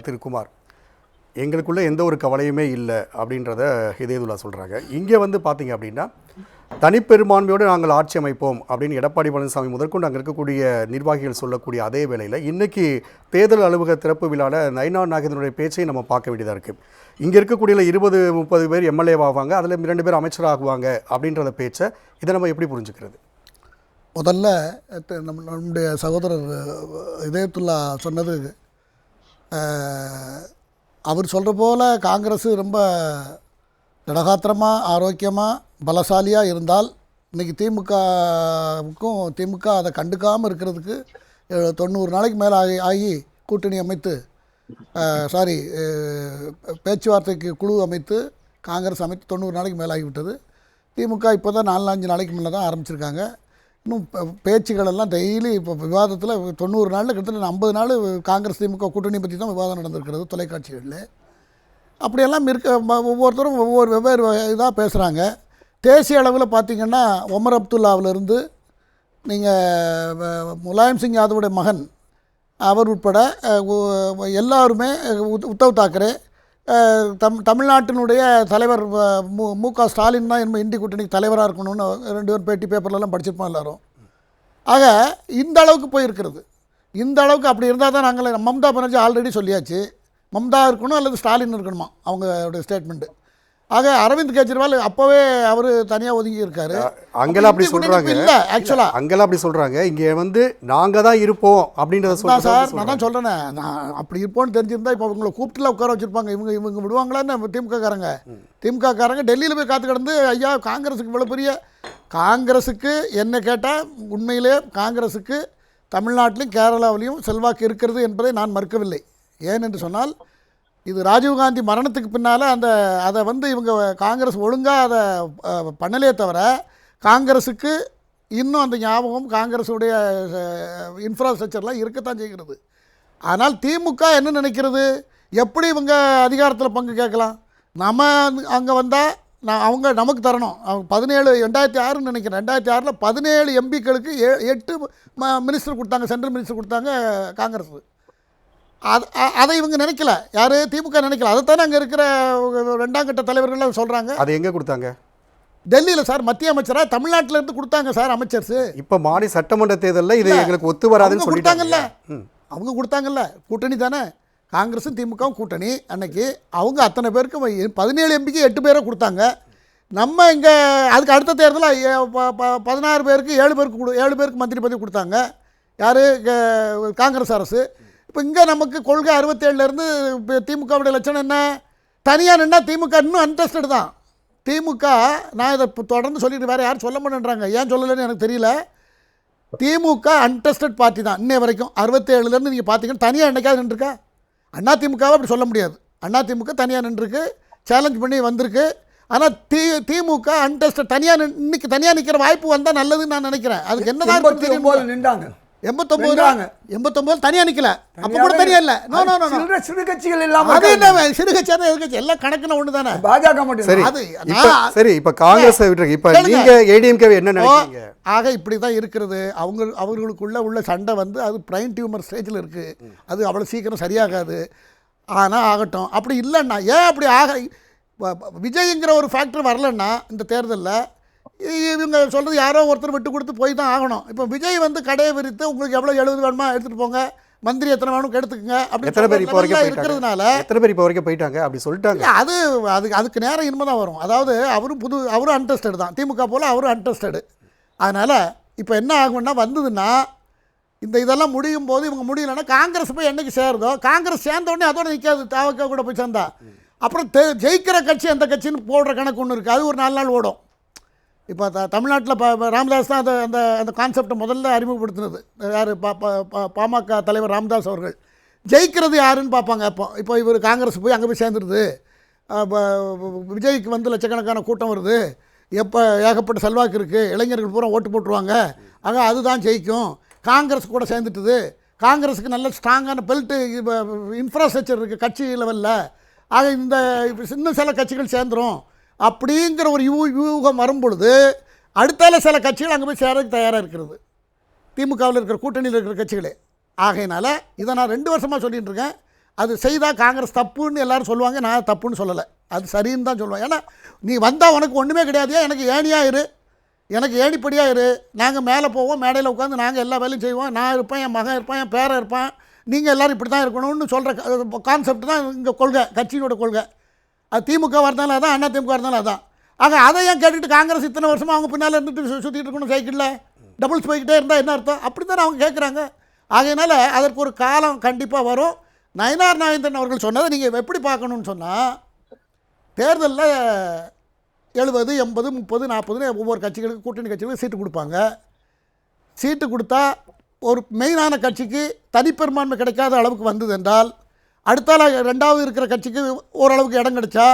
திருக்குமார் எங்களுக்குள்ள எந்த ஒரு கவலையுமே இல்லை அப்படின்றத இதயதுல்லா சொல்கிறாங்க. இங்கே வந்து பார்த்தீங்க அப்படின்னா தனிப்பெரும்பான்மையோடு நாங்கள் ஆட்சி அமைப்போம் அப்படின்னு எடப்பாடி பழனிசாமி முதற்கொண்டு அங்கே இருக்கக்கூடிய நிர்வாகிகள் சொல்லக்கூடிய அதே வேளையில் இன்றைக்கி தேர்தல் அலுவலக திறப்பு விழாவில் நயினா நாகேந்திரனுடைய பேச்சை நம்ம பார்க்க வேண்டியதாக இருக்குது. இங்கே இருக்கக்கூடிய 20-30 பேர் எம்எல்ஏ ஆவாங்க, அதில் 2 பேர் அமைச்சராகுவாங்க அப்படின்றத பேச்சை இதை நம்ம எப்படி புரிஞ்சுக்கிறது? முதல்ல நம்முடைய சகோதரர் இதயத்துல்லா சொன்னது, அவர் சொல்கிற போல் காங்கிரஸ் ரொம்ப திடகாத்திரமாக ஆரோக்கியமாக பலசாலியாக இருந்தால் இன்றைக்கி திமுக அதை கண்டுக்காமல் இருக்கிறதுக்கு 90 நாளைக்கு மேலே ஆகி கூட்டணி அமைத்து பேச்சுவார்த்தைக்கு குழு அமைத்து காங்கிரஸ் அமைத்து 90 நாளைக்கு மேலே ஆகிவிட்டது. திமுக இப்போ தான் 4-5 நாளைக்கு முன்னே தான் ஆரம்பிச்சிருக்காங்க. இன்னும் பேச்சுகளெல்லாம் டெய்லி இப்போ விவாதத்தில் 90 நாளில் கிட்டத்தட்ட 50 நாள் காங்கிரஸ் திமுக கூட்டணி பற்றி தான் விவாதம் நடந்திருக்கிறது தொலைக்காட்சிகளில். அப்படியெல்லாம் ஒவ்வொருத்தரும் வெவ்வேறு இதாக பேசுகிறாங்க. தேசிய அளவில் பார்த்திங்கன்னா ஒமர் அப்துல்லாவிலிருந்து நீங்கள் முலாயம் சிங் யாதவுடைய மகன் அவர் உட்பட எல்லாருமே உத்தவ் தாக்கரே, தமிழ்நாட்டினுடைய தலைவர் மு.க. ஸ்டாலின் தான் இந்தி கூட்டணிக்கு தலைவராக இருக்கணும்னு 2 பேரும் பேட்டி பேப்பர்லாம் படிச்சிருப்போம் எல்லோரும். ஆக இந்த அளவுக்கு போயிருக்கிறது. இந்த அளவுக்கு அப்படி இருந்தால் தான் நாங்கள் மம்தா பானர்ஜி ஆல்ரெடி சொல்லியாச்சு, மம்தா இருக்கணும் அல்லது ஸ்டாலின் இருக்கணுமா அவங்களுடைய ஸ்டேட்மெண்ட்டு. ஆக அரவிந்த் கெஜ்ரிவால் அப்போவே அவர் தனியாக ஒதுங்கி இருக்காரு. அங்கெல்லாம் அப்படி சொல்கிறாங்க இல்லை, ஆக்சுவலாக அங்கெல்லாம் அப்படி சொல்கிறாங்க. இங்கே வந்து நாங்கள் தான் இருப்போம் அப்படின்றத சொல்லுங்கள் சார். நான் தான் சொல்கிறேனே, நான் அப்படி இருப்போன்னு தெரிஞ்சிருந்தா இப்போ உங்களை கூப்பிட்டுல உட்கார வச்சுருப்பாங்க. இவங்க விடுவாங்களான்னு திமுககாரங்க டெல்லியில் போய் காத்து கிடந்து, ஐயா காங்கிரஸுக்கு இவ்வளோ பெரிய காங்கிரஸுக்கு என்ன கேட்டால் உண்மையிலே காங்கிரஸுக்கு தமிழ்நாட்டிலையும் கேரளாவிலையும் செல்வாக்கு இருக்கிறது என்பதை நான் மறுக்கவில்லை. ஏன் என்று சொன்னால், இது ராஜீவ்காந்தி மரணத்துக்கு பின்னால் அதை வந்து இவங்க காங்கிரஸ் ஒழுங்காக அதை பண்ணலே தவிர காங்கிரஸுக்கு இன்னும் அந்த ஞாபகம் காங்கிரஸுடைய இன்ஃப்ராஸ்ட்ரக்சர்லாம் இருக்கத்தான் செய்கிறது. ஆனால் திமுக என்ன நினைக்கிறது, எப்படி இவங்க அதிகாரத்தில் பங்கு கேட்கலாம், நம்ம அங்கே வந்தால் அவங்க நமக்கு தரணும். அவங்க 2006 நினைக்கிறேன், 2006 17 எம்பிக்களுக்கு 8 மினிஸ்டர் கொடுத்தாங்க, சென்ட்ரல் மினிஸ்டர் கொடுத்தாங்க காங்கிரஸ். அதை இவங்க நினைக்கல, யார் திமுக நினைக்கல. அதைத்தானே அங்கே இருக்கிற 2ஆம் கட்ட தலைவர்கள் சொல்கிறாங்க. அதை எங்கே கொடுத்தாங்க? டெல்லியில் சார், மத்திய அமைச்சராக தமிழ்நாட்டிலேருந்து கொடுத்தாங்க சார் அமைச்சர்ஸ். இப்போ மாநில சட்டமன்ற தேர்தலில் இது எங்களுக்கு ஒத்து வராதுன்னு சொல்லிட்டாங்கல்ல. அவங்க கொடுத்தாங்கல்ல, கூட்டணி தானே காங்கிரஸும் திமுகவும் கூட்டணி. அன்னைக்கு அவங்க அத்தனை பேருக்கு 17 எம்பிக்கு 8 பேரை கொடுத்தாங்க. நம்ம இங்கே அதுக்கு அடுத்த தேர்தலில் 16 பேருக்கு 7 பேருக்கு மந்திரி பதவி கொடுத்தாங்க. யார்? காங்கிரஸ் அரசு. இப்போ இங்கே நமக்கு கொள்கை 67லேருந்து இப்போ திமுகவுடைய லட்சணம் என்ன, தனியாக நின்னா திமுக இன்னும் அன்டெஸ்டட் தான். திமுக நான் இதை தொடர்ந்து சொல்லிட்டு வேறு யாரும் சொல்ல மாட்டேன்றாங்க, ஏன் சொல்லலைன்னு எனக்கு தெரியல. திமுக அன்டெஸ்டட் பார்ட்டி தான் இன்னை வரைக்கும். 67லேருந்து நீங்கள் பார்த்தீங்கன்னா தனியாக என்னைக்காவது நின்றுருக்கா? அதிமுகவை அப்படி சொல்ல முடியாது. அதிமுக தனியாக நின்றுருக்கு, சேலஞ்ச் பண்ணி வந்திருக்கு. ஆனால் திமுக அன்டெஸ்டட் இன்னைக்கு தனியாக நிற்கிற வாய்ப்பு வந்தால் நல்லதுன்னு நான் நினைக்கிறேன். அதுக்கு என்ன தான் நின்றாங்க 89 தனியாக நிற்கல, அப்போ கூட தனியாக இல்லை. சிறு கட்சிகள் இல்லாமல் அது என்ன சிறு கட்சியாக எதிர்கட்சி எல்லாம் கணக்குன்னு ஒன்று தானே. பாஜக மட்டும் சரி. இப்போ காங்கிரஸ் விட்டுருக்கு, இப்போ நீங்கள் ஏடிஎம்கே என்ன நினைக்கிறீங்க? ஆக இப்படி தான் இருக்கிறது. அவர்களுக்குள்ள உள்ள சண்டை வந்து அது பிரைன் டியூமர் ஸ்டேஜில் இருக்குது. அது அவ்வளோ சீக்கிரம் சரியாகாது. ஆனால் ஆகட்டும். அப்படி இல்லைன்னா ஏன் அப்படி விஜய்ங்கிற ஒரு ஃபேக்டர் வரலன்னா இந்த தேர்தலில் இவங்க சொல்கிறது யாரோ ஒருத்தர் விட்டு கொடுத்து போய் தான் ஆகணும். இப்போ விஜய் வந்து கடையை விரித்து உங்களுக்கு எவ்வளோ 70 வேணுமா எடுத்துகிட்டு போங்க, மந்திரி எத்தனை வேணும் எடுத்துக்கங்க அப்படி இருக்கிறதுனால எத்தனை பேர் இப்போ வரைக்கும் போயிட்டாங்க அப்படி சொல்லிட்டாங்க. அதுக்கு நேரம் இனிமே தான் வரும். அதாவது அவரும் அன்டெஸ்டட் தான், திமுக போல் அவரும் அன்டெஸ்டடு. அதனால் இப்போ என்ன ஆகும்னா வந்ததுன்னா இதெல்லாம் முடியும் போது இவங்க முடியலைன்னா காங்கிரஸ் போய் என்னைக்கு சேருதோ, காங்கிரஸ் சேர்ந்தோடனே அதோட நிற்காது, தாவக்க கூட போய் சேர்ந்தா அப்புறம் ஜெயிக்கிற கட்சி எந்த கட்சின்னு போடுற கணக்கு ஒன்று இருக்குது. அது ஒரு 4 நாள் ஓடும். இப்போ தமிழ்நாட்டில் ராமதாஸ் தான் அந்த கான்செப்டை முதல்ல அறிமுகப்படுத்தினது. யார்? பாமக தலைவர் ராமதாஸ் அவர்கள். ஜெயிக்கிறது யாருன்னு பார்ப்பாங்க. இப்போ இவர் காங்கிரஸ் போய் அங்கே போய் சேர்ந்துருது, விஜய்க்கு வந்து லட்சக்கணக்கான கூட்டம் வருது, எப்போ ஏகப்பட்ட செல்வாக்கு இருக்குது, இளைஞர்கள் பூரா ஓட்டு போட்டுருவாங்க, ஆக அதுதான் ஜெயிக்கும். காங்கிரஸ் கூட சேர்ந்துட்டுது, காங்கிரஸுக்கு நல்ல ஸ்ட்ராங்கான பெல்ட்டு இன்ஃப்ராஸ்ட்ரக்சர் இருக்குது கட்சி லெவலில், ஆக இன்னும் சில கட்சிகள் சேர்ந்துடும் அப்படிங்கிற ஒரு யூகம் வரும்பொழுது அடுத்தால சில கட்சிகள் அங்கே போய் சேரக்கு தயாராக இருக்கிறது, திமுகவில் இருக்கிற கூட்டணியில் இருக்கிற கட்சிகளே. ஆகையினால இதை நான் 2 வருஷமாக சொல்லிகிட்டு இருக்கேன். அது செய்தால் காங்கிரஸ் தப்புன்னு எல்லாரும் சொல்லுவாங்க. நான் தப்புன்னு சொல்லலை, அது சரின்னு தான் சொல்லுவேன். ஏன்னா நீ வந்தால் உனக்கு ஒன்றுமே கிடையாது, எனக்கு ஏணியாக இரு, எனக்கு ஏணிப்படியாக இரு, நாங்கள் மேலே போவோம், மேடையில் உட்காந்து நாங்கள் எல்லா வேலையும் செய்வோம், நான் இருப்பேன், என் மகன் இருப்பான், என் பேரன் இருப்பான், நீங்கள் எல்லோரும் இப்படி தான் இருக்கணும்னு சொல்கிற கான்செப்ட் தான் இங்கே கொள்கை, கட்சியோட கொள்கை. அது திமுக இருந்தாலும் அதான், அண்ணா திமுக இருந்தாலும் அதான். ஆக அதை ஏன் கேட்டுட்டு காங்கிரஸ் இத்தனை வருஷமாக அவங்க பின்னால் இருந்துட்டு சுற்றிட்டு இருக்கணும் சைக்கிளில், டபுள்ஸ் போய்கிட்டே இருந்தால் என்ன அர்த்தம்? அப்படி தானே அவங்க கேட்குறாங்க. ஆகையினால அதற்கு ஒரு காலம் கண்டிப்பாக வரும். நயினார் நாகேந்திரன் அவர்கள் சொன்னதை நீங்கள் எப்படி பார்க்கணுன்னு சொன்னால், தேர்தலில் 70, 80, 30, 40 ஒவ்வொரு கட்சிகளுக்கு, கூட்டணி கட்சிகளுக்கு சீட்டு கொடுப்பாங்க. சீட்டு கொடுத்தா ஒரு மெயினான கட்சிக்கு தனிப்பெரும்பான்மை கிடைக்காத அளவுக்கு வந்தது என்றால், அடுத்தால ரெண்டாவது இருக்கிற கட்சிக்கு ஓரளவுக்கு இடம் கிடைச்சா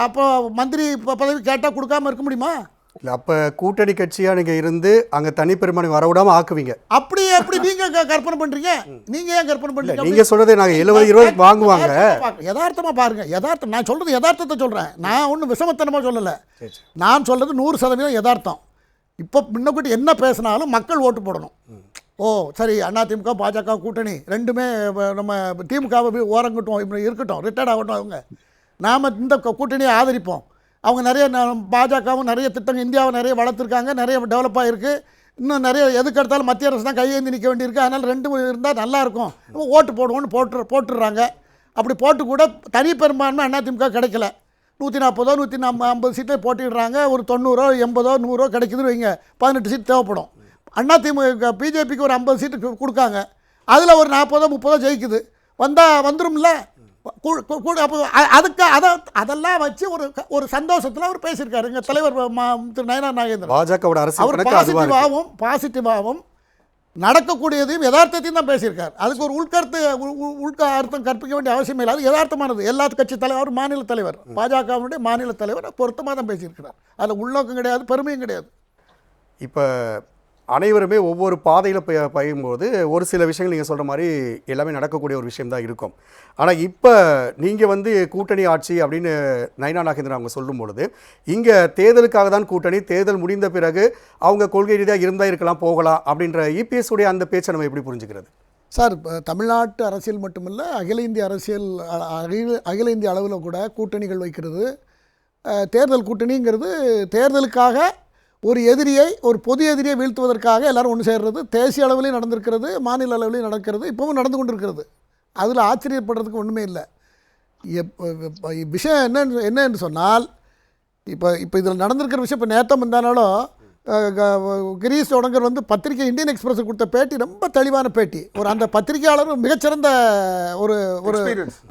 அப்போ மந்திரி பதவி கேட்டால் கொடுக்காமல் இருக்க முடியுமா? இல்லை, அப்போ கூட்டணி கட்சியாக நீங்கள் இருந்து அங்கே தனிப்பெரும்பான்மை வரவிடாமல் ஆக்குவீங்க. அப்படி எப்படி நீங்கள் கற்பனை பண்ணுறீங்க? நீங்கள் ஏன் கற்பனை பண்ணுறீங்க? நீங்கள் சொல்கிறது நாங்கள் 70-20 வாங்குவாங்க. யதார்த்தமாக பாருங்கள், யதார்த்தம். நான் சொல்கிறது யதார்த்தத்தை சொல்கிறேன், நான் ஒன்றும் விஷமத்தனமாக சொல்லலை. நான் சொல்கிறது 100% யதார்த்தம். இப்போ முன்னக்கூட்டி என்ன பேசினாலும் மக்கள் ஓட்டு போடணும். ஓ சரி, அதிமுக பாஜக கூட்டணி ரெண்டுமே நம்ம திமுகவை ஓரங்கட்டும், இப்படி இருக்கட்டும், ரிட்டையர்ட் ஆகட்டும், அவங்க நாம் இந்த கூட்டணியை ஆதரிப்போம். அவங்க நிறைய பாஜகவும் நிறைய திட்டங்கள் இந்தியாவை நிறைய வளர்த்துருக்காங்க, நிறைய டெவலப் ஆகிருக்கு, இன்னும் நிறைய எதுக்கு எடுத்தாலும் மத்திய அரசு தான் கையேந்தி நிற்க வேண்டியிருக்கு, அதனால் ரெண்டும் இருந்தால் நல்லாயிருக்கும், ஓட்டு போடுவோன்னு போட்டுடுறாங்க. அப்படி போட்டு கூட தனி பெரும்பான்மை அதிமுக கிடைக்கல. 140 150 சீட்டை போட்டிடுறாங்க. ஒரு 90 80 100 கிடைக்குதுன்னு வைங்க, 18 சீட் தேவைப்படும். அதிமுக பிஜேபிக்கு ஒரு 50 சீட்டு கொடுக்காங்க, அதில் ஒரு 40 30 ஜெயிக்குது, வந்துரும்ல. அப்போ அதுக்கு அதெல்லாம் வச்சு ஒரு சந்தோஷத்தில் அவர் பேசியிருக்காரு எங்கள் தலைவர் திரு நயினார் நாகேந்திரன். பாஜகவோட அவர் பாசிட்டிவாகவும் நடக்கக்கூடியதையும் யதார்த்தத்தையும் தான் பேசியிருக்கார். அதுக்கு ஒரு உள்க அர்த்தம் கற்பிக்க வேண்டிய அவசியம் இல்லை. அது யதார்த்தமானது. எல்லா கட்சி தலைவர், மாநில தலைவர், பாஜகவினுடைய மாநில தலைவர் பொருத்தமாக தான் பேசியிருக்கிறார். அதில் உள்நோக்கம் கிடையாது, பெருமையும் கிடையாது. இப்போ அனைவருமே ஒவ்வொரு பாதையில் பயிலும்போது ஒரு சில விஷயங்கள் நீங்கள் சொல்கிற மாதிரி எல்லாமே நடக்கக்கூடிய ஒரு விஷயம் தான் இருக்கும். ஆனால் இப்போ நீங்கள் வந்து கூட்டணி ஆட்சி அப்படின்னு நயினார் நாகேந்திரன் அவங்க சொல்லும் பொழுது, இங்கே தேர்தலுக்காக தான் கூட்டணி, தேர்தல் முடிந்த பிறகு அவங்க கொள்கை ரீதியாக இருந்தால் இருக்கலாம், போகலாம் அப்படின்ற இபிஎஸ் உடைய அந்த பேச்சை நம்ம எப்படி புரிஞ்சுக்கிறது? சார், தமிழ்நாட்டு அரசியல் மட்டுமில்லை, அகில இந்திய அரசியல், அகில இந்திய அளவில் கூட கூட்டணிகள் வைக்கிறது, தேர்தல் கூட்டணிங்கிறது தேர்தலுக்காக ஒரு எதிரியை, ஒரு பொது எதிரியை வீழ்த்துவதற்காக எல்லோரும் ஒன்று சேர்றது. தேசிய அளவிலையும் நடந்திருக்கிறது, மாநில அளவிலையும் நடக்கிறது, இப்போவும் நடந்து கொண்டு இருக்கிறது. அதில் ஆச்சரியப்படுறதுக்கு ஒன்றுமே இல்லை. விஷயம் என்ன என்று சொன்னால், இப்போ இதில் நடந்திருக்கிற விஷயம், இப்போ நேற்று முந்தானாலும் கிரீஷ் தொடங்கர் வந்து பத்திரிகை இந்தியன் எக்ஸ்பிரஸ் கொடுத்த பேட்டி ரொம்ப தெளிவான பேட்டி. அந்த பத்திரிகையாளரும் மிகச்சிறந்த ஒரு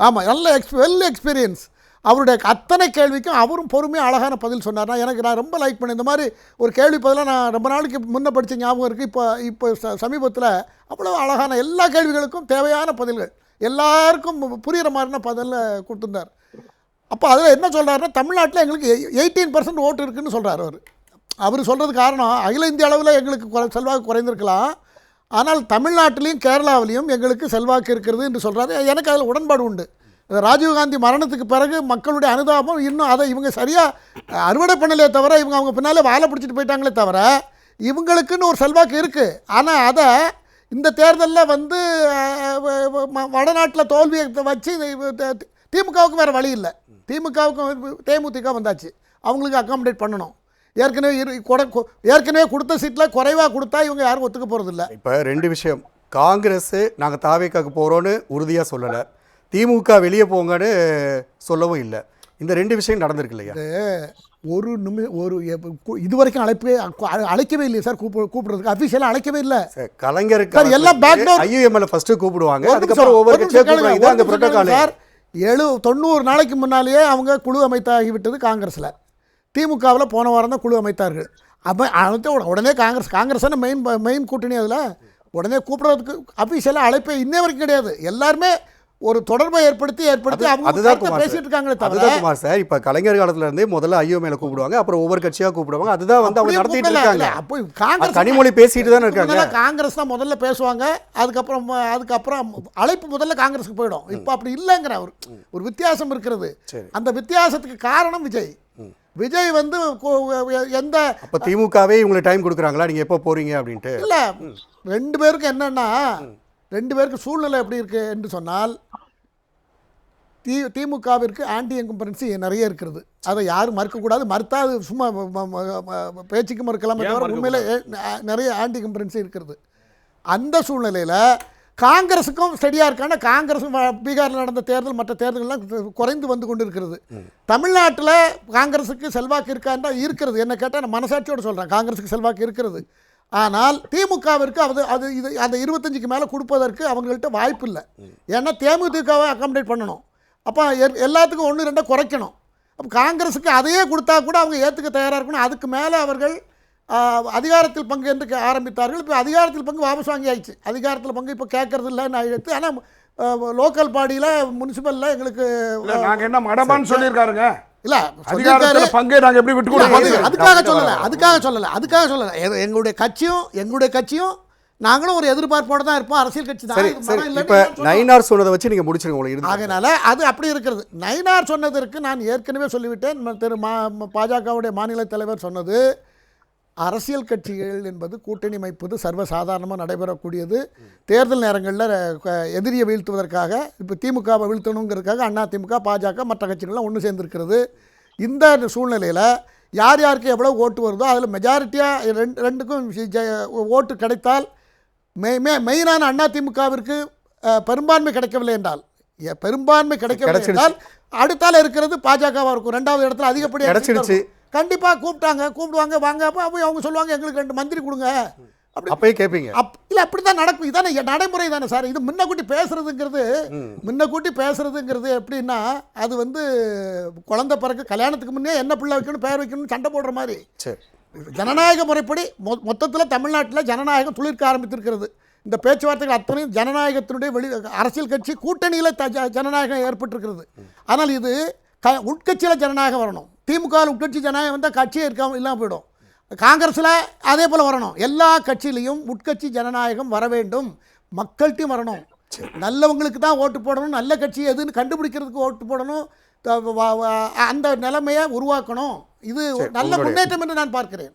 ஆமாம், நல்ல வெல் எக்ஸ்பீரியன்ஸ். அவருடைய அத்தனை கேள்விக்கும் அவரும் பொறுமையாக அழகான பதில் சொன்னார். நான் ரொம்ப லைக் பண்ணேன். இந்த மாதிரி ஒரு கேள்வி பதிலாக நான் ரொம்ப நாளைக்கு முன்னே படித்த ஞாபகம் இருக்குது. இப்போ சமீபத்தில் அவ்வளோ அழகான எல்லா கேள்விகளுக்கும் தேவையான பதில்கள், எல்லாருக்கும் புரிகிற மாதிரியான பதிலில் கொடுத்துருந்தார். அப்போ அதில் என்ன சொல்கிறாருன்னா, தமிழ்நாட்டில் எங்களுக்கு 18% ஓட்டு இருக்குதுன்னு சொல்கிறார். அவர் சொல்கிறது காரணம், அகில இந்திய அளவில் எங்களுக்கு செல்வாக்கு குறைந்திருக்கலாம், ஆனால் தமிழ்நாட்டிலையும் கேரளாவிலையும் எங்களுக்கு செல்வாக்கு இருக்கிறது என்று சொல்கிறாரு. எனக்கு அதில் உடன்பாடு உண்டு. ராஜீவ்காந்தி மரணத்துக்கு பிறகு மக்களுடைய அனுதாபம் இன்னும் அதை இவங்க சரியாக அறுவடை பண்ணலையே தவிர, அவங்க பின்னாலே வாழை பிடிச்சிட்டு போயிட்டாங்களே தவிர, இவங்களுக்குன்னு ஒரு செல்வாக்கு இருக்குது. ஆனால் அதை இந்த தேர்தலில் வந்து வடநாட்டில் தோல்வியை வச்சு திமுகவுக்கு வேறு வழி இல்லை. திமுகவுக்கும் தேமுதிக வந்தாச்சு, அவங்களுக்கு அக்காமடேட் பண்ணணும். ஏற்கனவே கொடுத்த சீட்டில் குறைவாக கொடுத்தா இவங்க யாரும் ஒத்துக்க போகிறதில்ல. இப்போ 2 விஷயம், காங்கிரஸ் நாங்கள் தாவேக்காக்கு போகிறோன்னு உறுதியாக சொல்லலை, திமுக வெளியே போங்கன்னு சொல்லவும் இல்லை. இந்த 2 விஷயம் நடந்திருக்கு இல்லையா? இது வரைக்கும் அழைக்கவே இல்லையே சார், கூப்பிடுறதுக்கு அஃபிஷியலாக அழைக்கவே இல்லை. கலைஞருக்கு எல்லாம் பேக்டோர் ஐயுஎம்எல்ல ஃபர்ஸ்ட் கூப்பிடுவாங்க, அதுக்கப்புறம் ஒவ்வொரு கட்சியா கூப்பிடுவாங்க. அந்த புரோட்டோகால் சார் 90 நாளைக்கு முன்னாலேயே அவங்க குழு அமைத்தாகிவிட்டது காங்கிரஸில். திமுகவில் போன வாரம் தான் குழு அமைத்தார்கள். அப்போ உடனே காங்கிரஸான மெயின் கூட்டணி, அதில் உடனே கூப்பிடுறதுக்கு அஃபிஷியலாக அழைப்பே இன்னே வரைக்கும் கிடையாது. எல்லாருமே ஒரு தொடர்பை ஏற்படுத்தி அவங்க பேசிட்டு இருக்காங்களே தவிர. அதுதான் சார், இப்போ கலைஞர் காலத்துல இருந்தே முதல்ல ஐயோமேல கூப்பிடுவாங்க, அப்புறம் ஒவ்வொரு கட்சியாக கூப்பிடுவாங்க. அதுதான் வந்து அவங்க நடத்திட்டு இருக்காங்க. அப்போ காங்கிரஸ் கனிமொழி பேசிட்டு தான் இருக்காங்க. காங்கிரஸ் தான் முதல்ல பேசுவாங்க, அதுக்கப்புறம் அழைப்பு முதல்ல காங்கிரஸுக்கு போயிடும். இப்போ அப்படி இல்லைங்கிற ஒரு வித்தியாசம் இருக்கிறது. அந்த வித்தியாசத்துக்கு காரணம் விஜய் வந்து எந்த அப்போ திமுகவே இவங்களுக்கு டைம் கொடுக்குறாங்களா, நீங்கள் எப்போ போகிறீங்க அப்படின்ட்டு? இல்லை, 2 பேருக்கு என்னென்னா, 2 பேருக்கு சூழ்நிலை எப்படி இருக்குது என்று சொன்னால், திமுகவிற்கு ஆன்டி இன்கம்பரன்சி நிறைய இருக்கிறது. அதை யாரும் மறுக்கக்கூடாது. மறுத்தா அது சும்மா பேச்சுக்கு மறுக்கலாமே தவிர உண்மையிலே நிறைய ஆன்டி இன்கம்பரன்சி இருக்கிறது. அந்த சூழ்நிலையில் காங்கிரஸுக்கும் ஸ்டடியாக இருக்கான காங்கிரஸும் பீகாரில் நடந்த தேர்தல் மற்ற தேர்தல்கள்லாம் குறைந்து வந்து கொண்டு இருக்கிறது. தமிழ்நாட்டில் காங்கிரஸுக்கு செல்வாக்கு இருக்கான்றா இருக்கிறது. என்ன கேட்டால் நான் மனசாட்சியோடு சொல்கிறேன், காங்கிரஸுக்கு செல்வாக்கு இருக்கிறது. ஆனால் திமுகவிற்கு அது இது அந்த 25க்கு மேலே கொடுப்பதற்கு அவங்கள்ட்ட வாய்ப்பு இல்லை. ஏன்னா தேமுதிகவை அக்காமடேட் பண்ணணும். அப்போ எல்லாத்துக்கும் 1-2 குறைக்கணும். அப்போ காங்கிரஸுக்கு அதையே கொடுத்தா கூட அவங்க ஏற்றுக்க தயாராக இருக்கணும். அதுக்கு மேலே அவர்கள் அதிகாரத்தில் பங்கு என்று ஆரம்பித்தார்கள். இப்போ அதிகாரத்தில் பங்கு வாபஸ் வாங்கி ஆயிடுச்சு. அதிகாரத்தில் பங்கு இப்போ கேட்கறது இல்லைன்னு ஆயிடுச்சு. ஆனால் லோக்கல் பாடியில் முனிசிபலில் எங்களுக்கு நாங்கள் என்ன மடமான்னு சொல்லியிருக்காருங்க. இல்ல அதிகாரத்தில் பங்கை நாங்கள் எப்படி விட்டு கொடுக்கணும்? அதுக்காக சொல்லலை. எங்களுடைய கட்சியும் நாங்களும் ஒரு எதிர்பார்ப்போடு தான் இருப்போம். அரசியல் கட்சி சரி தான். இப்போ நயினார் சொன்னதை வச்சு நீங்கள் முடிச்சிருங்க உங்களுக்கு. அதனால அது அப்படி இருக்கிறது. நயினார் சொன்னதற்கு நான் ஏற்கனவே சொல்லிவிட்டேன். திரு பாஜகவுடைய மாநில தலைவர் சொன்னது, அரசியல் கட்சிகள் என்பது கூட்டணி அமைப்பது சர்வசாதாரணமாக நடைபெறக்கூடியது. தேர்தல் நேரங்களில் எதிரியை வீழ்த்துவதற்காக இப்போ திமுகவை வீழ்த்தணுங்கிறதுக்காக அண்ணா திமுக பாஜக மற்ற கட்சிகள்லாம் ஒன்று சேர்ந்துருக்கிறது. இந்த சூழ்நிலையில் யார் யாருக்கு எவ்வளோ ஓட்டு வருதோ அதில் மெஜாரிட்டியாக ரெண்டுக்கும் ஓட்டு கிடைத்தால் மெயினான அண்ணா திமுகவிற்கு பெரும்பான்மை கிடைக்கவில்லை என்றால் அடுத்தால இருக்கிறது பாஜகவாக இருக்கும். 2வது இடத்துல அதிகப்படியாக கிடைச்சிடுச்சு. கண்டிப்பாக கூப்பிடுவாங்க வாங்க. அப்போ அவங்க சொல்லுவாங்க எங்களுக்கு 2 மந்திரி கொடுங்க. அப்பயே கேட்பீங்க. இல்லை அப்படி தான் நடக்கும். இதானே நடைமுறை தானே சார். இது முன்னக்கூட்டி பேசுறதுங்கிறது எப்படின்னா அது வந்து குழந்தை பிறகு கல்யாணத்துக்கு முன்னே என்ன பிள்ளை வைக்கணும் பேர் வைக்கணும்னு சண்டை போடுற மாதிரி. ஜனநாயக முறைப்படி மொத்தத்தில் தமிழ்நாட்டில் ஜனநாயகம் துளிர்க்க ஆரம்பித்திருக்கிறது. இந்த பேச்சுவார்த்தைகள் அத்தனையும் ஜனநாயகத்தினுடைய அரசியல் கட்சி கூட்டணியில் ஜனநாயகம் ஏற்பட்டிருக்கிறது. ஆனால் இது உட்கட்சியில் ஜனநாயகம் வரணும். திமுகவில் உட்கட்சி ஜனநாயகம் வந்தால் கட்சியே இல்லாமல் போயிடும். காங்கிரஸில் அதே போல் வரணும். எல்லா கட்சியிலையும் உட்கட்சி ஜனநாயகம் வர வேண்டும். மக்கள்கிட்டையும் வரணும். நல்லவங்களுக்கு தான் ஓட்டு போடணும். நல்ல கட்சி எதுன்னு கண்டுபிடிக்கிறதுக்கு ஓட்டு போடணும். அந்த நிலைமையை உருவாக்கணும். இது நல்ல முன்னேற்றம் என்று நான் பார்க்கிறேன்.